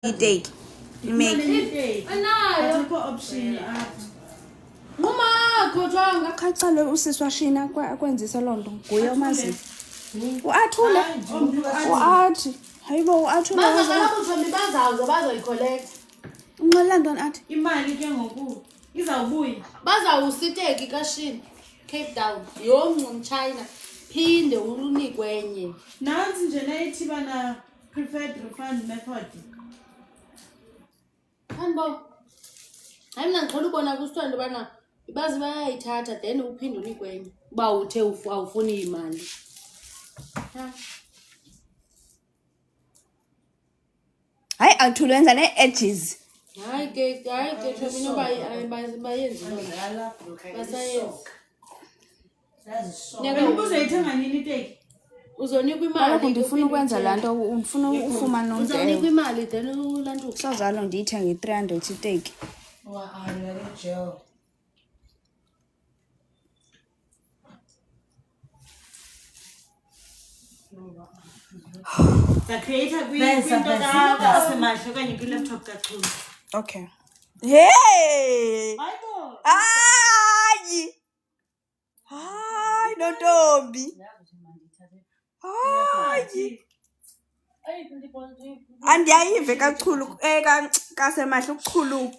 Itake. Make. Anayo. Option Uma khotshanga. Khacale usisi washina kwenzisa lonto. Nguye umazi. Uathule. Uathi. Hayibo uathule. Bazaqala kuthombi bazawuze bazoyicollect. Unqolanda athi. imali ke ngoku izawubuya. Bazawusiteki kashini. Cape Town. Yomncu China. Phinde unikwe enye. Nansi nje nayithi bana preferred refund method. Hanbo. Hayi mina ngixola ubona kusithando bana bazi bayayithatha then uphinde unikwe enye. Uba uthe awufuni imali. Hayi athule wenza ne-edges. Hayi ke thina bayenze lona. Basayenza. Wena uzoyithenga nini iteki? Uzonikwa imali. Kaloku ndifuna ukwenza laa nto ufuna ufumana Uzonikwa umdeo. imali then ulantuka. Sazalo ndiyithenge 300 iteki. The creator kwinto kaSemahle okanye kwi-laptop kaChulu. Okay. Hey! Hayibo. Hayi! Hayi nontombi. Hayi! Andiyayive kaChulu kaSemahle uChulu.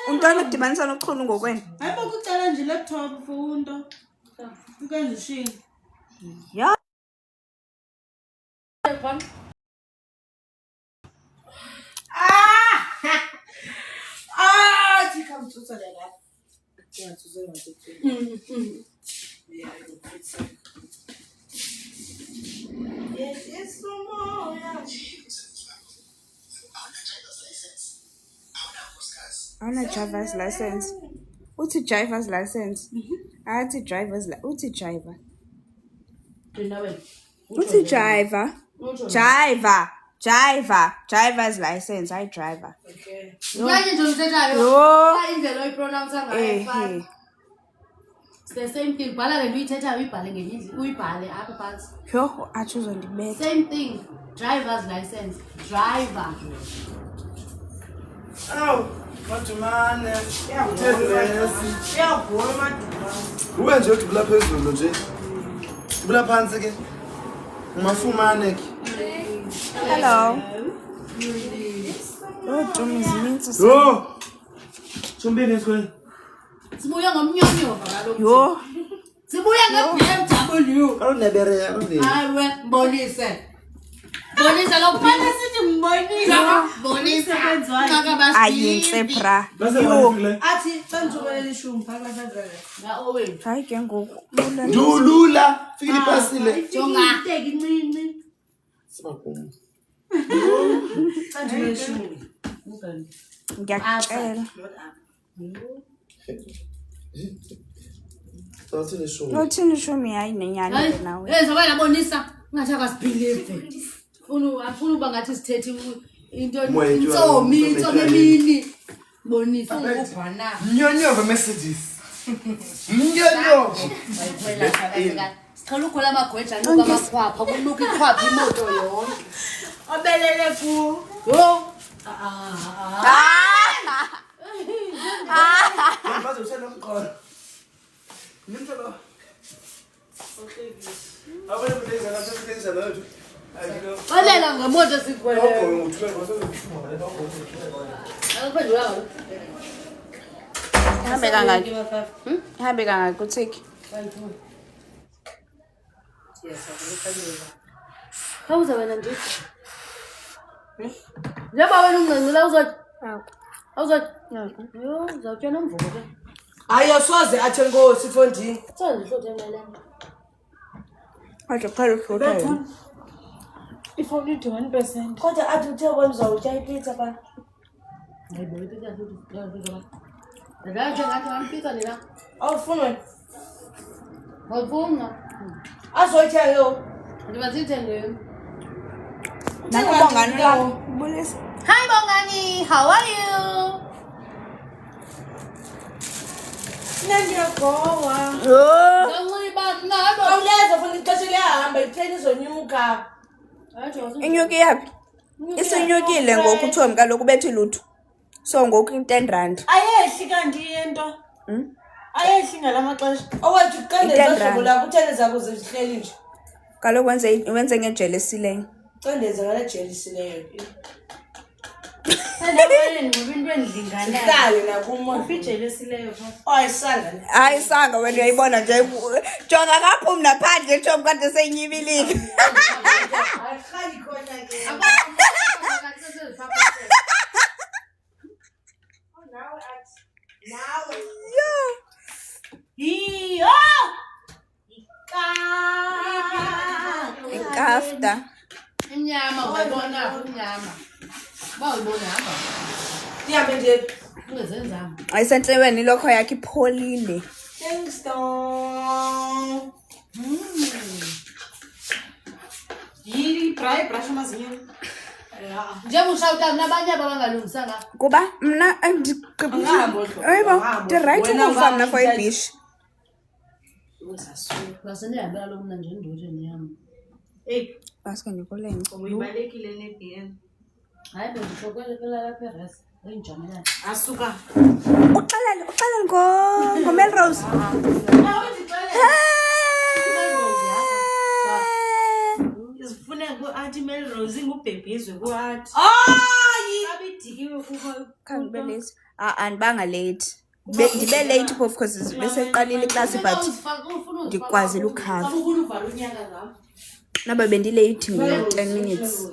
Untwana ukudibanisa noChulu ngokwena. Hayibo kucela nje laptop for unto. Ukwenza ishini. Ya. Ana driver's license. Uthi driver's license. Athi driver's uthi driver. Uthi driver. Driver's license. I driver. Okay. Yaye nje uthethayo. Yo. Indlela oyipronounce ngayo efana. It's the same thing. Bhala le nto uyithethayo uyibhale ngenye indlela. Uyibhale apha phansi. Yho, athi uzondibetha. Same thing. Driver's license. Driver. Aw, Matumane. Iyavuma maduma. Ube nje udubula phezulu nje. Dubula phansi ke. Ungafumane ke. Hello. Oh, Tommy zininzi. Yo. Chombeni esikoleni. Sibuya ngomnyonyo kaloku. Yo. Sibuya nge-BMW. Awunebere awune. Hayi we mbonise. Bonisa lo Mana sithi mbonisa. Bonisa Kwenziwayo. ngakabasi. Ayinhle bra. Base Yo. bafile. Athi benzobela ishumi phakathi kwavele. Na owe. Hayi ke ngoku. Ndulula. Fikile ipasile. Jonga. Iteki incinci. Sibakumo. Benzobela ishumi. Ngiyacela. Sathini show. Nothini shumi hayi nenyani nawe. Hey zabana bonisa. Ngathi akasibhilive. Afuna uba ngathi sithethe into insomi emini. Bonisa ukubhana. Mnyonyovo messages. Mnyonyovo. Bayiphela phakathi. Sicela ukhola amagwedla nuka amakhwapha kunuka ikhwapha imoto yonke. Obelele ku. Yo. Baze usenomqolo. Nimtshela. Okay. Abanye benzela nasebenza lotho. Ayilo. Balela ngemoto sikwele. Lokho uthule basebenza le lokho Akuphendula ngalo. Ihambe kangaki? Ihambe kangaki kuthiki? Hawuza wena nje. Njengoba wena unqenqela uzothi. Awuzothi. Yo, uzawutya nomvuko ke. Hayi soze athi Nkosi Fondini. Sonke hlothe ngale. Aje qala ukufota. Ifoni 1%. Kodwa athi uthe kwenza utya ipizza ba. Hayibo ipizza futhi. Ndaje ngathi wampizza nina. Awufuna. Wavunga. Azotya yo. Ndibazithenge. Nakubongani la. Bulisa. Hi Bongani, how are you? Nandiyagowa. Yo. Ngicela ngabo. Awuleza funa ixesha liyahamba itrain izonyuka. Inyuki yaphi? Isinyukile ngoku Tom kaloku bethi lutho. So ngoku 10 rand. Ayehli kanti into. Ayehli ngalamaxesha. Owethu uqendeza hlobo lakho uthele zakho zihleli nje. Kaloku wenze ngejealousy leyo. Qendeza ngale jealousy leyo. Sandabale ngoba into endlingana. Sihlale nakumo. Jealousy leyo pha. Ayisanga. Hayi sanga wena uyayibona nje. Jonga kaphumi naphandle Tom kade senyibilike. Ayikhali khona ke. Nawe. Iyo! Ikafta. Inyama uyibona inyama. Bawuyibona hamba. Ndihambe nje. Ungezenzanga. Ayisenhlweni lokho yakhe ipholile. Thanks Tom. Yini dry brush amazinyo. Njengoba ushawuta nabanye abangalungisanga. Kuba mna andiqibula. Hayibo, the right ukufa mna for ibish. Ngasendihambela lo mna nje ndoje niyami. Basike ndikoleni. Uyibalekile neBN. Hayi bo ndishokwelekela lapha eRes. Engijamelana. Asuka. Uxelele ngo Melrose. Izifune ku-Auntie Melrose ngubhebhizwe ku-Auntie. Hayi. Abidikiwe kuho. Khangibe late. Andibanga late. Ndibe late of course bese iqalile iclass but ndikwazile ukhava. Ufuna uvala unyaka ngam. Naba bendilate mina 10 minutes.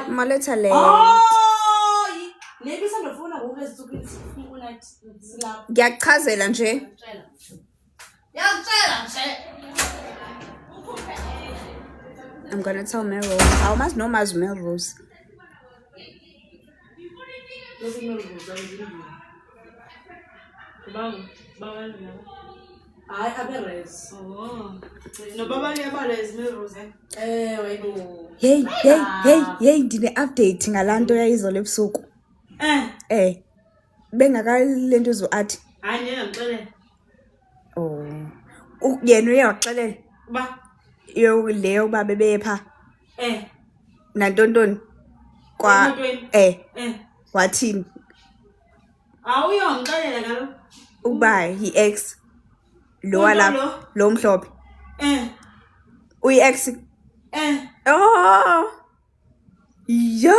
Maletha le. Hayi. Nebi sandofuna ngoku lesitsukile sifuna silapha. Ngiyachazela nje. Yacela nje. I'm gonna tell Melrose. I must know Melrose. Hayi abeRes. Nobabali abalezi Melrose. Wayibo. Hey ndine update ngalanto yayizolo ebusuku. Bengakalento uzoathi. Hayi ngiyamxelela. Yena uyaxelela. Ba. Yo leyo ba bebepha. Nantontoni. Kwa wathini? Awuyongixelela kaloku. Uba ex lo wala lo mhlophe. Uyi ex. Yo.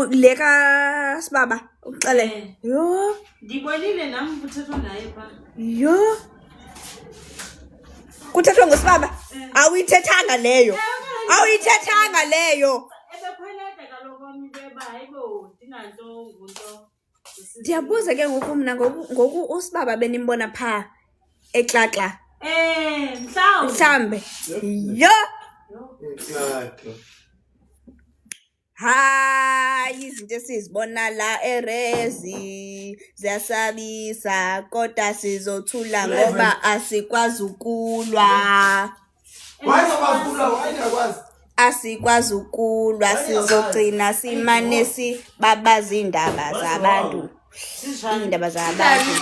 Leka sibaba uxele. Yo. Ndibonile nami kuthethwa naye pha. Yo. Kuthethwa ngosibaba? Awuyithethanga leyo. Awuyithethanga leyo. Ebekhwelede kaloku omnye beba hayibo dinganto ngunto. Ndiyabuza ke ngoku mina ngoku usibaba benimbona pha exaxa. Mhlambe. Yo. Hayi izinto esizibona la eRezi ziyasabisa kodwa sizothula ngoba asikwazi ukulwa. Asikwazi ukulwa sizogcina simane sibabaza indaba zabantu. Indaba zabantu.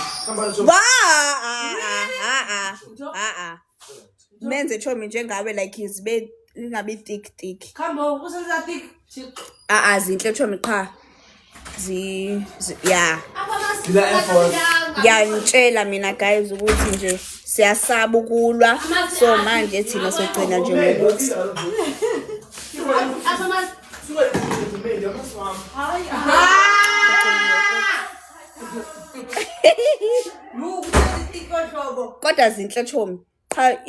Menze chomi njengawe like izibe ingabi thick. Khambo usenza thick. Zinhle chomi qha. Yeah. Ngiyantshela mina guys ukuthi nje siyasaba ukulwa so manje thina sogcina nje ngokuthi kodwa zinhle chomi qha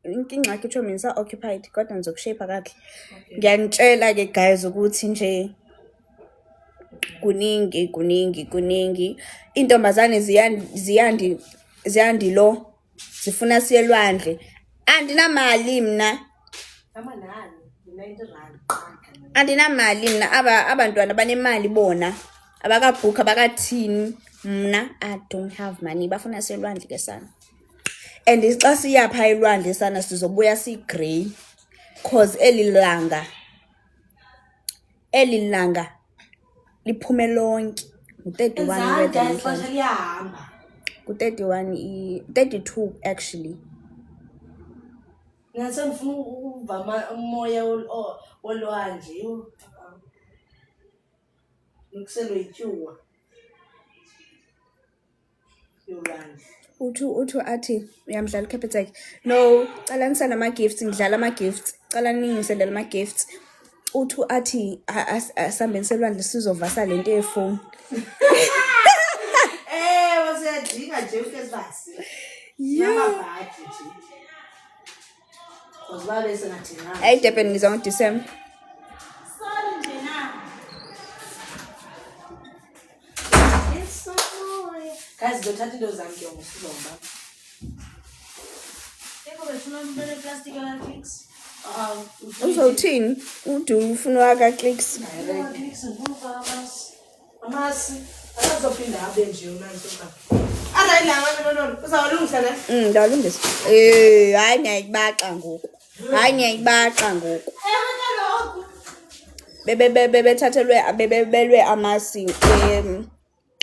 inkinga yakhe chomi ngisa occupied kodwa ngizokushape kahle. Ngiyantshela ke guys ukuthi nje kuningi intombazane ziyandi lo zifuna siye elwandle andinamali mina andinamali mina abantwana banemali bona abakabhuka abakathini mina I don't have money bafuna siye elwandle ke sana and xa siyapha elwandle sana sizobuya sigrey cause elilanga liphume lonke u31 ixesha liyahamba. ku31 32 actually Ngase ngifuna ukuva umoya olwandle. Ngikuselo ityuwa. Yolwandle. Uthu athi uyamdlala uCapitec. No, cala nisana ama-gifts, ngidlala ama-gifts. Cala ningiselela ama-gifts. Uthu athi asambe niselwandle sizovasa lento yefoni. Wasiyadinga nje ukesibasi. Namabhadi nje. Ozibale sengathina. Hey Durban ngiza ngoDecember. Sorry nje na. Guys, ngizothatha into zami ke ngosizomba. Eko befuna umbele plastic ala clicks. Uzothini? Udu ufuna waka-clicks. Clicks ngifuna amasi. Akazophinda abe nje yona nto. Ara ilanga nona uzawalungisa la. Ndawulungisa. Hayi ngiyayibaxa ngoku. Bebethathelwe amasi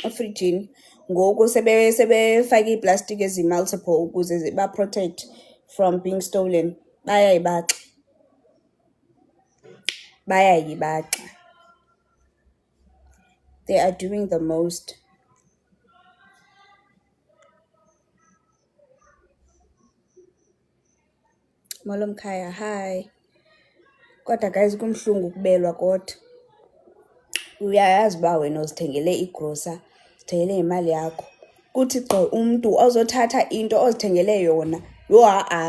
efrijini. Ngoku sebefake iplastic ezi-multiple ukuze ba-protect from being stolen. Bayayibaxa. They are doing the most. Molo Mkhaya, hi. Kodwa guys kumhlungu kubelwa kodwa. Uyayazi ba wena uzithengele igrosa, uzithengele imali yakho. Kuthi umuntu ozothatha into ozithengele yona,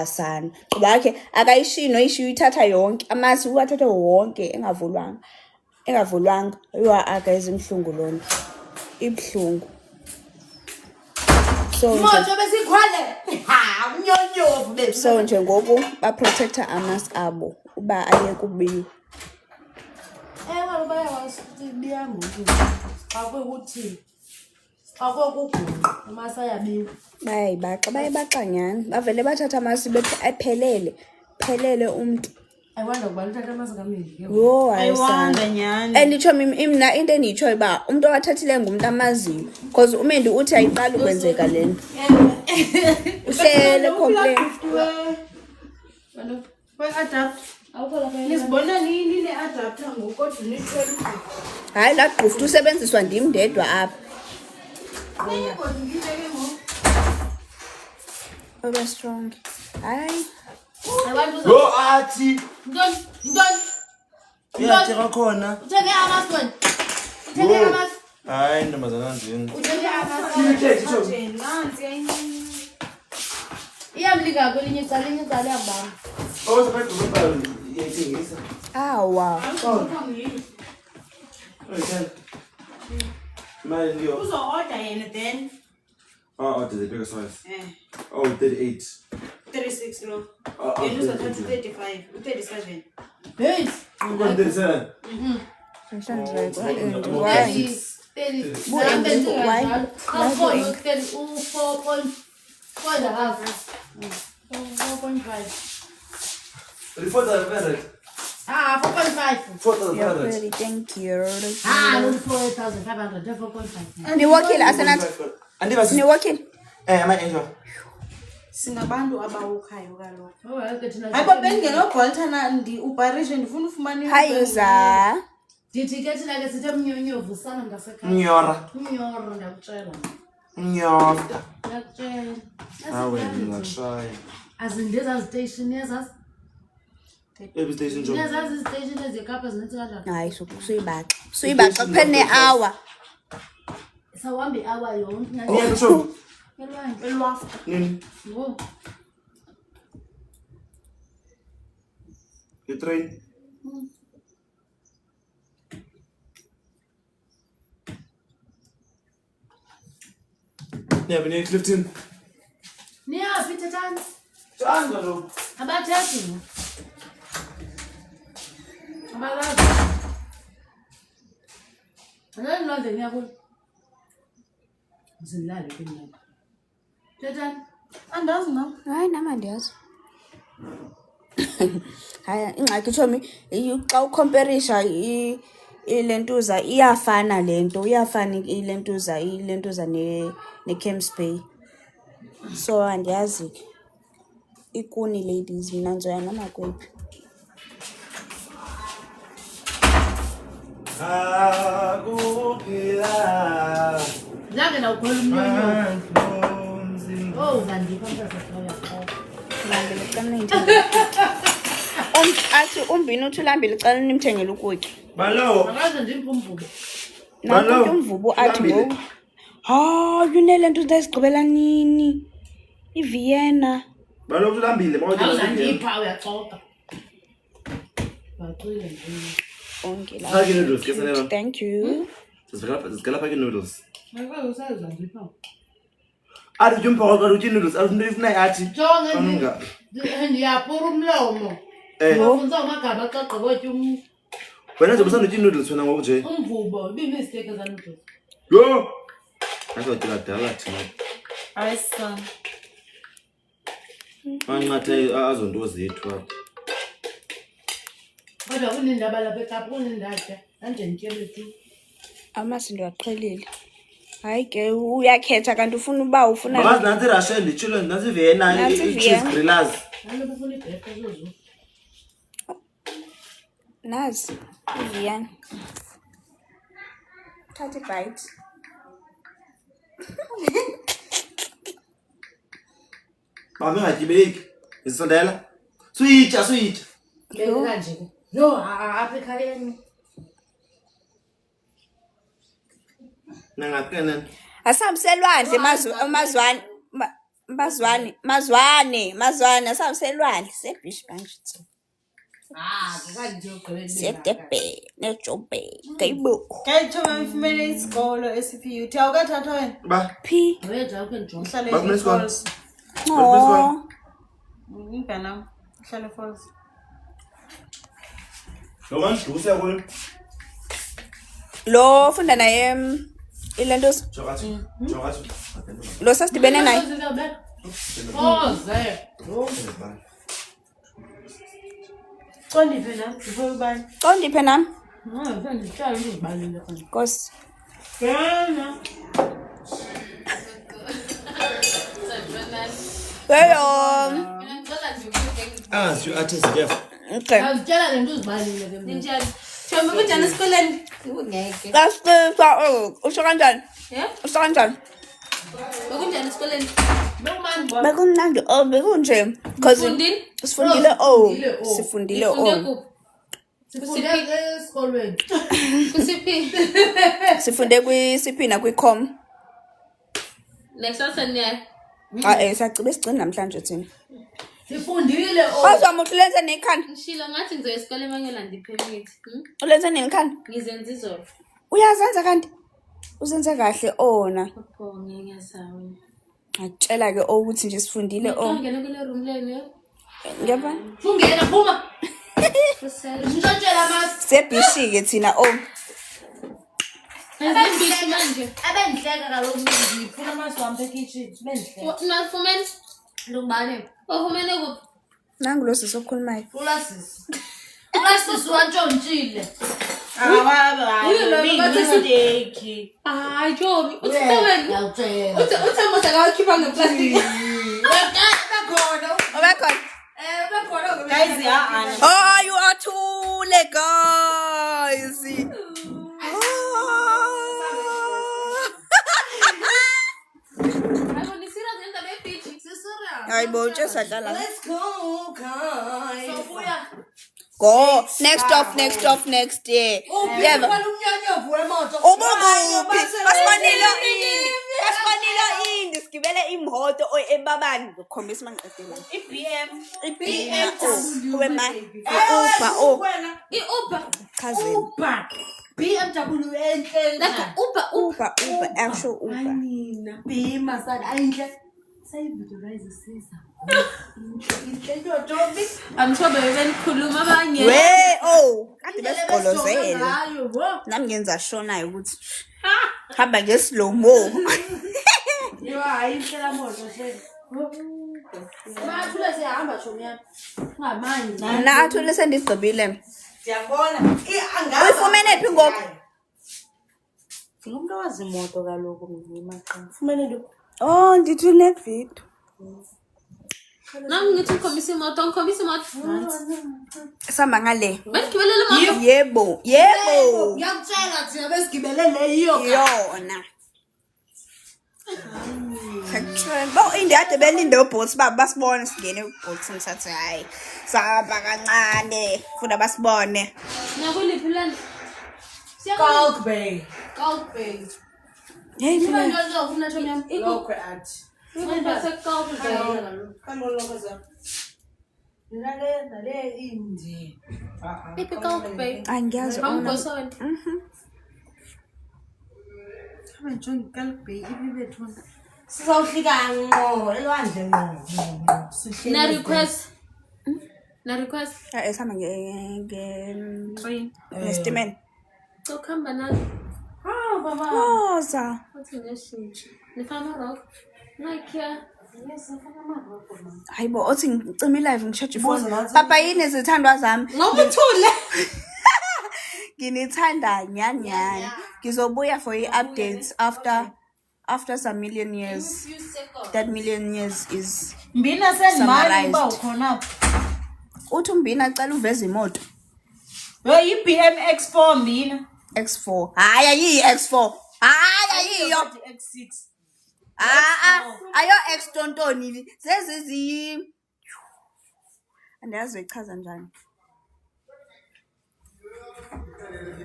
sana. Qoba yakhe akayishino ishiyo ithatha yonke, amasi uwathatha wonke engavulwanga. Guys imhlungu lona. Ibhlungu. Moto besikhwale. Umnyonyovu bethu. So nje ngoku ba-protector amasi abo uba aye kubiwa. Ewe bayawazi ukuthi biya ngoku. Xa kwekuthi. Xa kwekugula amasi ayabiwa. Bayayibaxa nyani. Bavele bathatha amasi phelele umuntu. Ayiwanda kuba uthatha amasi kamini. Ayiwanda nyani. And itsho mina into endiyitshoyo uba umuntu owathathile ngumuntu amaziyo. Because umendi uthi ayiqali ukwenzeka le nto. Uhlele complain. We-adapt. Nizibona nini ne-adapter ngokodwa nithwele. Hayi laa gquft usebenziswa ndim ndedwa apha. Ube strong. Hayi. Yo athi. Ntoni? Uyatsheka khona. Uthenge amasi wena. Uthenge amasi. Hayi ntombazana njeni. Uthenge amasi. Nansi ayinini. Iyamlika kwelinye icala yabamba. Ozaphethe iyayithengisa. Awa. Imali ndiyo. Uzo-order yena then. Order the bigger size. 38. 36 lo. Yena uzothatha 35, 37. Hey. 37. Ah, 4.5. 4,500. Thank you. Not 4,500. 4.5. Niwakile asenathi. Andibasi. Niwakile. Ama-angel. Singabantu abawukhayo kaloku. Oh, ke thina. Hayibo bengenogolthana uparishe ndifuna ufumana Hayiza. Ndithi ke thina ke sithe mnyonyovu sana ngasekhaya. Mnyora. Umnyoro ndakutshela. Mnyora. Ndakutshela. Hawe ngingashaya. Azindeza station yezazi. Baby station job. Yezazi station ezikapa zinethi kanjani? Hayi suyibaxa kuphela ne-hour. Sawambi hour yonke. Oh, sure. Elwafu. Nini? Wo. The train. Yeah, we need Clifton. Niyaphi thetani? Janga lo. Abathethi. Abalazi. Ngeke ngilande niyakho. Ngizilale kimi. Thetani? Andazi no. Hayi nama ndiyazi. Hayi ingxaki Chomi xa ucomparisa ilentuza iyafana lento iyafana ilentuza ne Camps Bay. So andiyazi ikuni ladies mina ngizoya noma kwephi. Akuphila. Zange nawukhwela umnyonyo. Oh, ngandipha mntazana Ulambile cala ningithengele. Athi umbini uthi ulambile cala nimthengele ukutya. Balo. Akaze ndiphe umvubo. Nakuthi umvubo athi ngoku. Yunele nto ndayisigqibela nini? iVienna. Balo ulambile mawuthi Awuzandipha uyaxoka. Baqile nje. Onke la. Phaki noodles ke sanela. Thank you. Sizigala phaki noodles. Akaze usayozandipha. Athi jumpa kwa uthi noodles athi into ifuna yathi. Jonga ndiyapura umlomo. Ufunza amagama axoxe kwethu Wena nje busanothi noodles wena ngoku nje. umvubo ibimistake za noodles. Yo. Asothi dala thina. Ayisa. Anqathe azonto zethu apha. Kodwa kunendaba lapha eKapa kunendaba anje nitshele tu. Amasindo aqhelile. Hayi ke uyakhetha kanti ufuna uba ufuna Makazi nathi Russia ndichilo nathi Vienna Nathi cheese Vienna. grillers. Halo kufuna ibhefe zozo. nazi iVienna. Thatha ibite. Mama ngajibeki. Isondela. Suyitha. Beke kanje ke. Yo apha ekhayeni. Nangapena. Asamselwandle mazwane asamselwandle seBish Banjitso. Kanje ugqibele. Sedebe neJobe. Kayibo. Kayithume mfumene isikolo esiPU. Uthi awukathathwa wena? Ba. P. Wenza ukhe njonga. Uhlale Bafuna isikolo? eFalls. Oh. Ingana uhlale eFalls. Lo manduse yakho. Lo funda naye ilentos. Chokathi. Lo sasidibene naye. Oze. Qondiphe na before ubani. Qondiphe nami. Sendihlala ndizibalile khona. Nkosi. Yena. Hello. As you artist def. Okay. Azitshela le nto uzibalile ke mina. Njani? Themba kunjani esikoleni? Ungeke. Kasisa usho kanjani? Usho kanjani? Bekunjani esikoleni? Bekumandi. Bekumnandi bekunje because sifundile sifundile Sifunde esikolweni. Kusiphi? sifunde kwi-CP na kwi-com. Next one Sacibhe sigcina namhlanje thina. Sifundile Wazama ukuthi lenze nekhanda. ngishilo ngathi ngizoya esikoleni emangela ndipermit. Ulenze nini khanda? Ngizenza izolo. Uyazenza kanti? Uzenze kahle ona. Pho ngiyasawa. Ngitshela ke ukuthi nje sifundile Ngene kule room leni. Ngiyabona? Fungena phuma. Kusela. Ngitshela masi. Sebishi ke thina Azimbishi manje. Abendihleka kaloku ngifuna masi wami ekitchen. Bendihleka. Nafumene. Lubane. Wafumene kuphi? nangu lo sisokhulumayo. Ulasisi. Ulasisi wantshontshile. Hayi Jobi, uthi wena. Ngiyakutshela. Uthemba sakakhipha ngeplastic. Obekhona? Guys, You are too late, guys. Ayibona serious ngendaba yebeach. Hayi bo utshesadlala. Let's go, guys. Sobuya. Go next year. Yeah. Umnyonyovu wemoto. Ubukuphi? Basifanilo indi sigibele imoto ebabani ngikhombisa mangiqedela. iBM. Wema Uber iUber. cousin. Uber. BMW enhle. Uber actual Uber. Nina. Bima sana ayinhle. Sayividurize siza. Inhle Jobi. Amthobe benikhuluma abanye. Kade besigolozele. Nami ngenza shonayo ukuthi hamba ngeslow mo. Yo ayinhle la moto hle. Mathule siyahamba chomi yami. Ngamanje. Mina athule sendigqibile. Siyabona. Uyifumene phi ngoku? Ngumntu owazi imoto kaloku ngimaqha. Ufumene lo. Ndithu nevideo. Nami ngithi ukhombisa imoto, ngikhombisa imoto. Sihamba ngale. Benigibelele imoto. Yebo. Ngiyakutshela thina besigibelele yiyo. Yona. Bo indiyade belinde uBolt basibone singene uBolt simthathe hayi. Sahamba kancane funa basibone. Nakuliphi land? Kalk Bay. Kalk Bay. Hey Mina mina. nje ufuna nje mina. Lokwe athi. Ngibese Kalk Bay. Kalo lokho za. Nale indi. Iphi Kalk Bay? Angiyazi ona. Bamgosona. Sizawufika ngqo elwandle ngqo. Na request. Esihamba ngestimela. So khamba nalo. Baba. Woza. Uthi ngeshintsho. Nifama rock. Nakia. Yes, nifama rock. Hayibo othi ngicima live ngishaje phone. Papa yini izithandwa zami? Ngobuthule. Nginithanda nyanyani. Ngizobuya for i-updates after some million years. That million years is Mbina sendimali uba summarized. ukhona. Uthi umbina acela uveze imoto Yo iBM X4 Mbina. X4. Hayi ayi X4. Hayi ayiyo. X6. Ayo X tontoni sezizi. Andazi ichaza njani.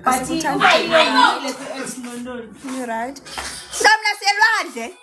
But uba ile ku X London. You right? Samla selwandle.